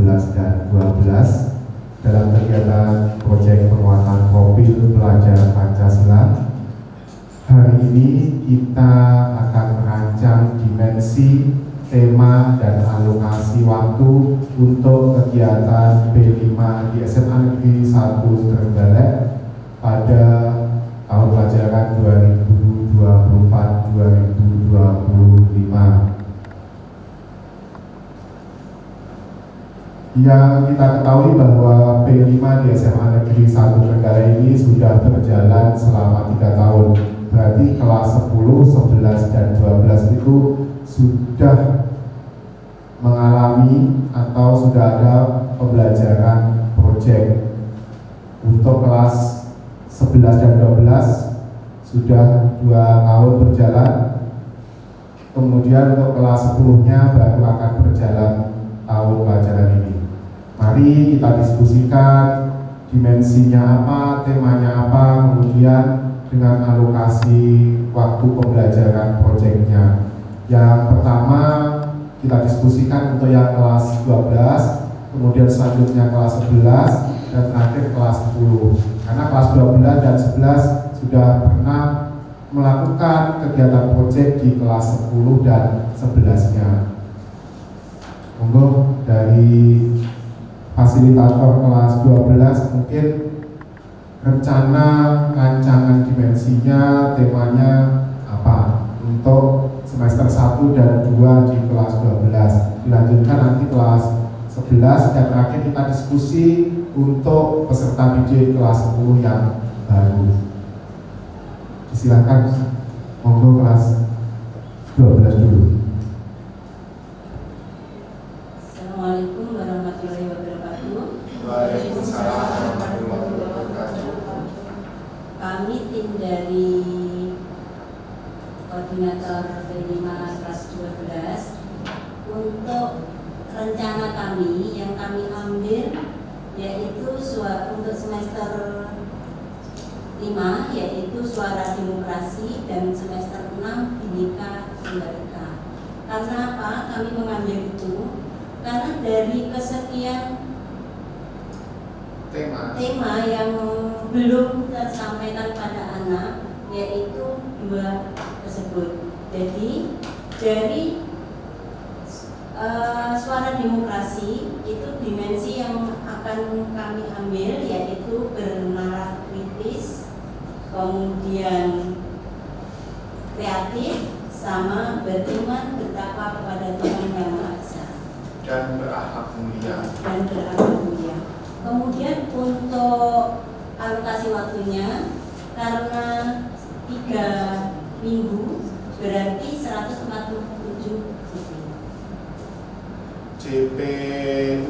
11 dan 12 dalam kegiatan proyek penguatan profil pelajar Pancasila. Hari ini kita akan merancang dimensi, tema, dan alokasi waktu untuk kegiatan B5 di SMA Negeri 1 Trenggalek pada tahun pelajaran 2024-2025. Yang kita ketahui bahwa P5 di SMA Negeri 1 Trenggalek ini sudah berjalan selama 3 tahun. Berarti kelas 10, 11, dan 12 itu sudah mengalami atau sudah ada pembelajaran proyek. Untuk kelas 11 dan 12 sudah 2 tahun berjalan. Kemudian untuk kelas 10-nya baru akan berjalan tahun pelajaran ini. Mari kita diskusikan dimensinya apa, temanya apa, kemudian dengan alokasi waktu pembelajaran proyeknya. Yang pertama kita diskusikan untuk yang kelas 12, kemudian selanjutnya kelas 11, dan terakhir kelas 10. Karena kelas 12 dan 11 sudah pernah melakukan kegiatan proyek di kelas 10 dan 11-nya. Monggo dari fasilitator kelas 12 mungkin rencana rancangan dimensinya, temanya apa untuk semester 1 dan 2 di kelas 12. Dilanjutkan nanti kelas 11 dan terakhir kita diskusi untuk peserta didik kelas 10 yang baru. Silakan, monggo kelas 12 dulu. Assalamualaikum warahmatullahi wabarakatuh. Waalaikumsalam warahmatullahi wabarakatuh. Kami tim dari koordinator B5 kelas 12 untuk rencana kami yang kami ambil yaitu untuk semester 5 yaitu suara demokrasi dan semester 6 Bhinneka Tunggal Ika. Karena apa kami mengambil itu? Karena dari kesekian tema yang belum tersampaikan pada anak yaitu 2 tersebut. Jadi dari suara demokrasi itu dimensi yang akan kami ambil yaitu bernalar kritis, kemudian kreatif, sama beriman bertakwa kepada Tuhan Yang Maha Esa dan berakhlak mulia. Kemudian untuk alokasi waktunya karena 3 minggu berarti 147 JP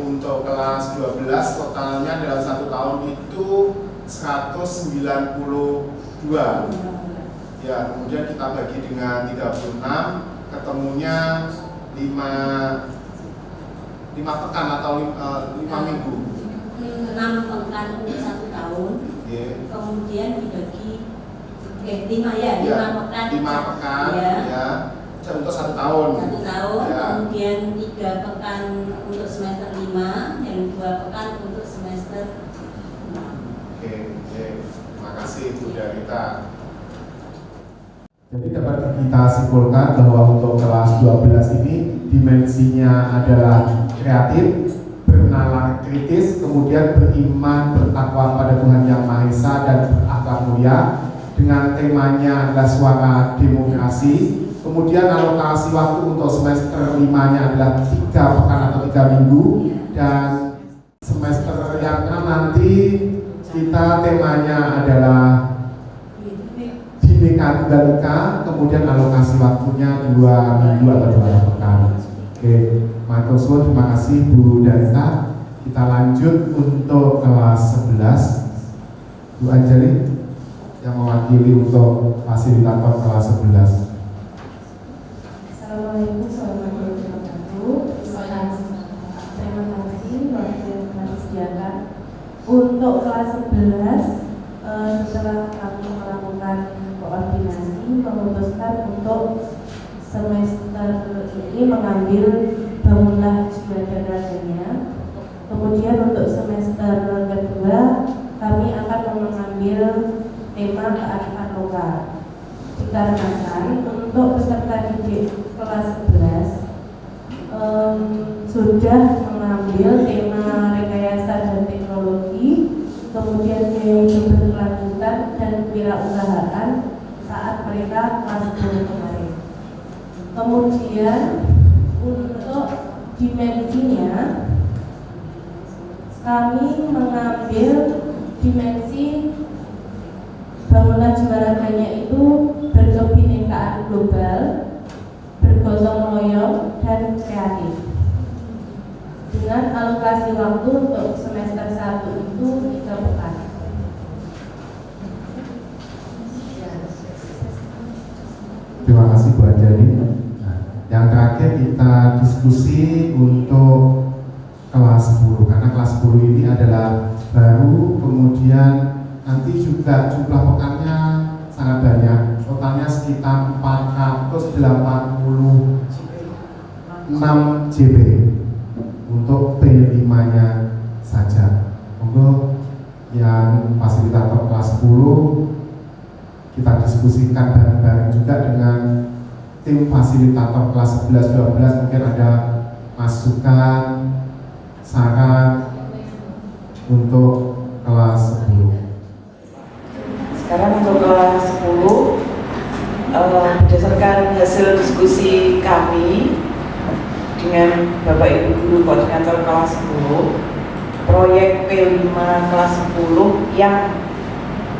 untuk kelas 12 totalnya dalam 1 tahun itu 192. Ya, kemudian kita bagi dengan 36, ketemunya 5 pekan atau 5 minggu. 6 pekan untuk 1 tahun. Yeah. Kemudian dibagi 5 pekan. 5 pekan ya. Ya. Untuk 1 tahun. 1 tahun, ya. kemudian 3 pekan untuk semester 5 dan 2 pekan untuk semester 6. Oke. Terima kasih Bu Darita. Jadi dapat kita simpulkan bahwa untuk kelas 12 ini dimensinya adalah kreatif, bernalar kritis, kemudian beriman, bertakwa pada Tuhan Yang Maha Esa dan berakhlak mulia. Dengan temanya adalah suara demokrasi. Kemudian alokasi waktu untuk semester 5-nya adalah 3 pekan atau 3 minggu. Dan semester yang 6 nanti kita temanya adalah Bhinneka Tunggal Ika, kemudian alokasi waktunya 2 minggu atau 2 pekan. Oke, matur suwun, terima kasih Bu Darita. Kita lanjut untuk kelas 11. Bu Anjali yang mewakili untuk fasilitator kelas 11. Assalamualaikum warahmatullahi wabarakatuh. Terima kasih waktu yang kami sediakan. Untuk kelas 11 setelah kami melakukan koordinasi memutuskan untuk semester ini mengambil bangunlah jiwa dan raganya Kemudian untuk semester kedua kami akan mengambil tema kearifan lokal. Dikarenakan untuk peserta didik kelas 11 sudah mengambil tema rekayasa dan teknologi, kemudian gaya hidup berkelanjutan dan kewirausahaan saat mereka kelas 10 kemarin. Kemudian untuk dimensinya kami mengambil dimensi bangunan jiwaraganya itu berkebinekaan global, bergotong royong dan kreatif. Dengan alokasi waktu untuk semester 1 itu 3 pekan. Terima kasih Bu Anjani. Nah, yang terakhir kita diskusi untuk kelas 10, karena kelas 10 ini adalah baru, kemudian nanti juga jumlah pekannya sangat banyak, totalnya sekitar 486 JB untuk P5-nya saja. Monggo yang fasilitator kelas 10 kita diskusikan bareng-bareng juga dengan tim fasilitator kelas 11-12, mungkin ada masukan, saran untuk kelas 10. Sekarang untuk kelas 10, berdasarkan hasil diskusi kami dengan Bapak Ibu Guru Koordinator kelas 10, proyek P5 kelas 10 yang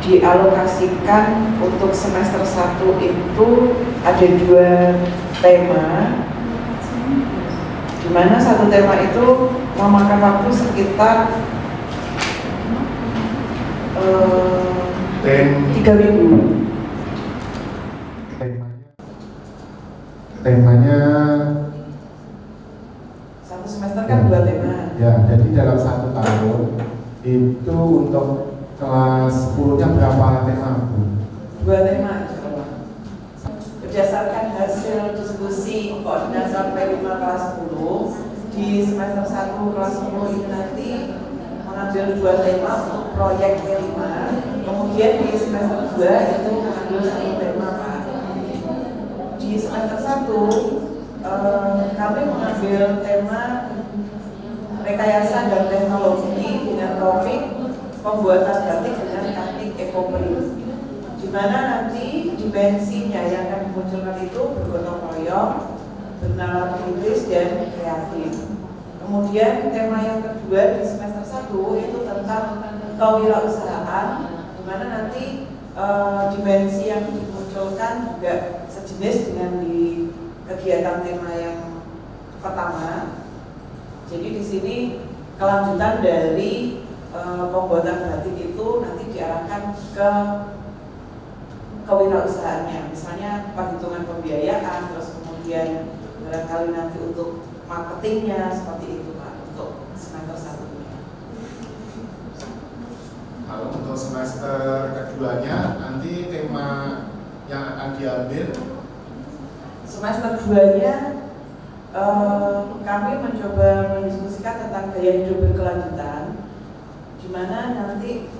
dialokasikan untuk semester 1 itu ada 2 tema, di mana satu tema itu memakan waktu sekitar 3 minggu. Temanya Satu semester kan 2 tema. ya, jadi dalam 1 tahun itu untuk kelas 10-nya berapa tema, Bu? 2 tema. Berdasarkan hasil diskusi koordinator P5 kelas 10, di semester 1 kelas 10 ini nanti mengambil 2 tema untuk proyek P5, kemudian di semester 2 itu mengambil 1 tema, Pak. Di semester 1 kami mengambil tema rekayasa dan teknologi dengan topik pembuatan batik dengan teknik ekoprint, di mana nanti dimensinya yang akan dimunculkan itu bergotong royong, bernalar kritis dan kreatif. Kemudian tema yang kedua di semester 1 itu tentang kewirausahaan, di mana nanti dimensi yang dimunculkan juga sejenis dengan di kegiatan tema yang pertama. Jadi di sini kelanjutan dari pembuatan batik itu nanti diarahkan ke kewirausahaannya, misalnya perhitungan pembiayaan, terus kemudian barangkali nanti untuk marketingnya, seperti itu Pak, untuk semester 1-nya. Kalau untuk semester keduanya nanti tema yang akan diambil Semester 2-nya kami mencoba mendiskusikan tentang gaya hidup berkelanjutan, di mana nanti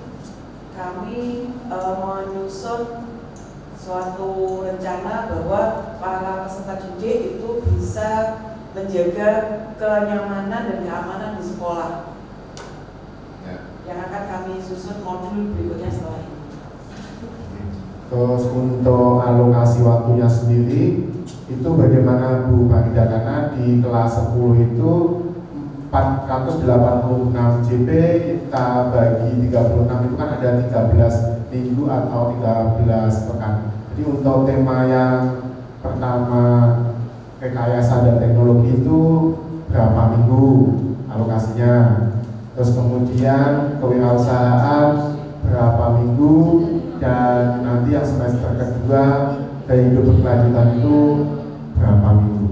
kami menyusun suatu rencana bahwa para peserta didik itu bisa menjaga kenyamanan dan keamanan di sekolah, ya. yang akan kami susun modul berikutnya setelah ini. Terus untuk alokasi waktunya sendiri itu bagaimana Bu Farida, karena di kelas 10 itu 486 JP kita bagi 36 itu kan ada 13 minggu atau 13 pekan. Jadi untuk tema yang pertama rekayasa dan teknologi itu berapa minggu alokasinya, terus kemudian kewirausahaan berapa minggu, dan nanti yang semester kedua gaya hidup berkelanjutan itu berapa minggu.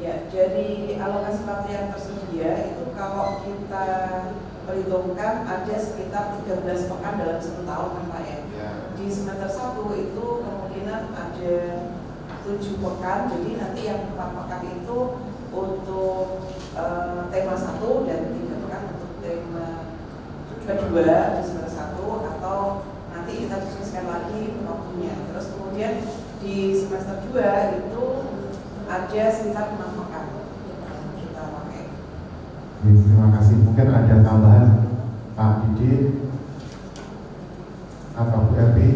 Ya, dari alokasi waktu yang tersedia itu kalau kita perhitungkan ada sekitar 13 pekan dalam 1 tahun kan Pak ya. Di semester 1 itu kemungkinan ada 7 pekan, jadi nanti yang 4 pekan itu untuk tema 1 dan 3 pekan kedua di semester 1 atau nanti kita diskusikan lagi waktunya. Terus kemudian di semester 2 itu ada sekitar 6 pekan kita pakai. Terima kasih. Mungkin ada tambahan Pak Didi atau Bu Evi.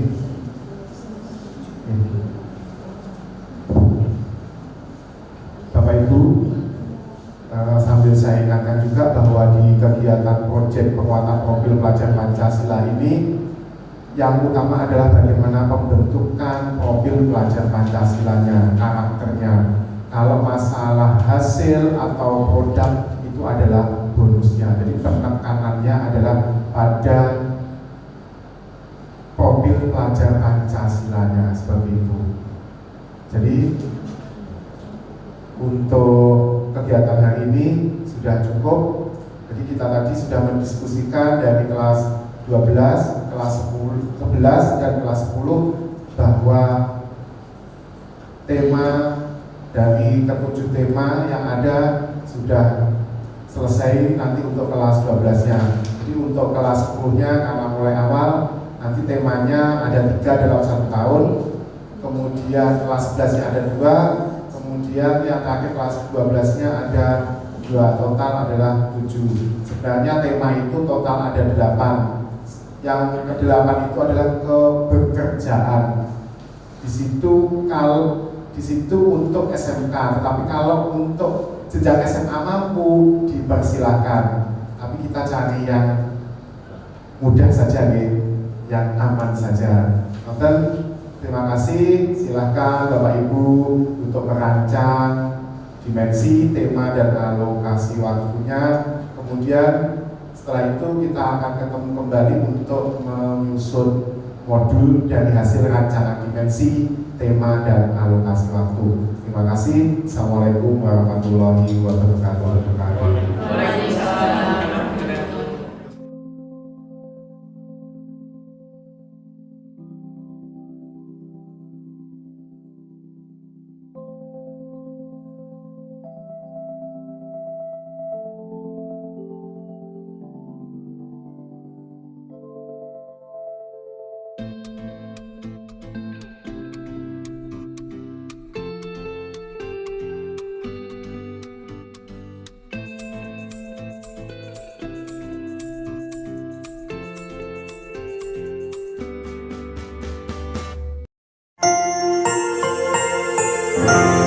Bapak Ibu, sambil saya ingatkan juga bahwa di kegiatan proyek penguatan profil pelajar Pancasila ini yang utama adalah bagaimana pembentukan profil pelajar Pancasilanya, karakternya. Kalau masalah hasil atau produk itu adalah bonusnya. Jadi penekanannya adalah pada profil pelajar Pancasilanya, seperti itu. Jadi untuk kegiatan hari ini sudah cukup. Jadi kita tadi sudah mendiskusikan dari kelas 12, kelas 10, 11 dan kelas 10 bahwa tema dari ketujuh tema yang ada sudah selesai nanti untuk kelas 12-nya. Jadi untuk kelas 10-nya karena mulai awal nanti temanya ada 3 dalam 1 tahun, kemudian kelas 11-nya ada 2, kemudian yang terakhir kelas 12-nya ada 2, total adalah 7. Sebenarnya tema itu total ada 8. Yang ke-8 itu adalah kebekerjaan. Di situ untuk SMK, tetapi kalau untuk jenjang SMA mampu dipersilakan. Tapi kita cari yang mudah saja, yang aman saja. Terima kasih. Silahkan Bapak Ibu untuk merancang dimensi, tema dan alokasi waktunya. Kemudian setelah itu kita akan ketemu kembali untuk menyusun modul dari hasil rancangan dimensi, tema dan alokasi waktu. Terima kasih. Assalamualaikum warahmatullahi wabarakatuh. Thank you.